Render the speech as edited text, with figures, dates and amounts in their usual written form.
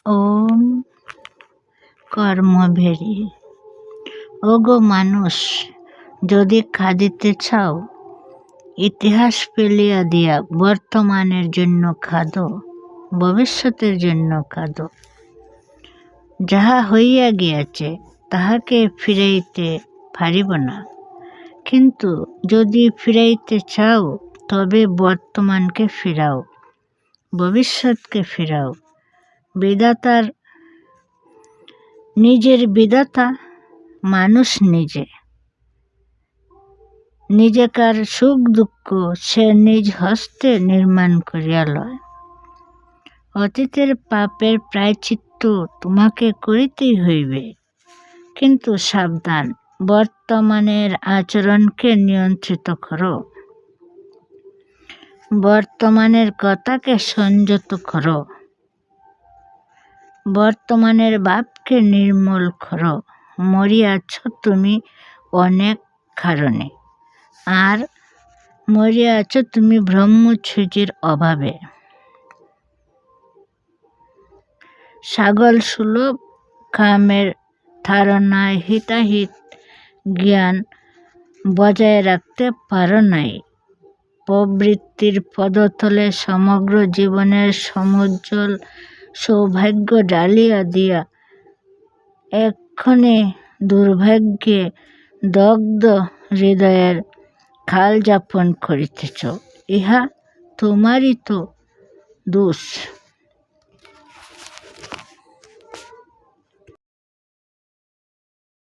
ওম কর্মভেরি। ওগো মানুষ, যদি কাঁদিতে চাও, ইতিহাস ফেলিয়া দিয়া বর্তমানের জন্য কাঁদো, ভবিষ্যতের জন্য কাঁদো। যাহা হইয়া গিয়াছে তাহাকে ফিরাইতে পারিব না, কিন্তু যদি ফিরাইতে চাও তবে বর্তমানকে ফিরাও, ভবিষ্যৎকে ফিরাও। বিধাতার নিজের বিধাতা মানুষ নিজেকার সুখ দুঃখ সে নিজ হস্তে নির্মাণ করিয়া লয়। অতীতের পাপের প্রায়শ্চিত্ত তোমাকে করিতেই হইবে, কিন্তু সাবধান, বর্তমানের আচরণকে নিয়ন্ত্রিত করো, বর্তমানের কথাকে সংযত করো, বর্তমানের ভাবকে নির্মূল করো। মরিয়াছ তুমি অনেক কারণে, আর মরিয়াছ তুমি ব্রহ্মচর্যের অভাবে। সাগর সুলভ কামের ধারণায় হিতাহিত জ্ঞান বজায় রাখতে পারো নাই। প্রবৃত্তির পদতলে সমগ্র জীবনের সমুজ্জ্বল সৌভাগ্য ঢালিয়া দিয়া এক্ষণে দুর্ভাগ্যে দগ্ধ হৃদয়ের কাল যাপন করিতেছ। ইহা তোমারই তো দোষ।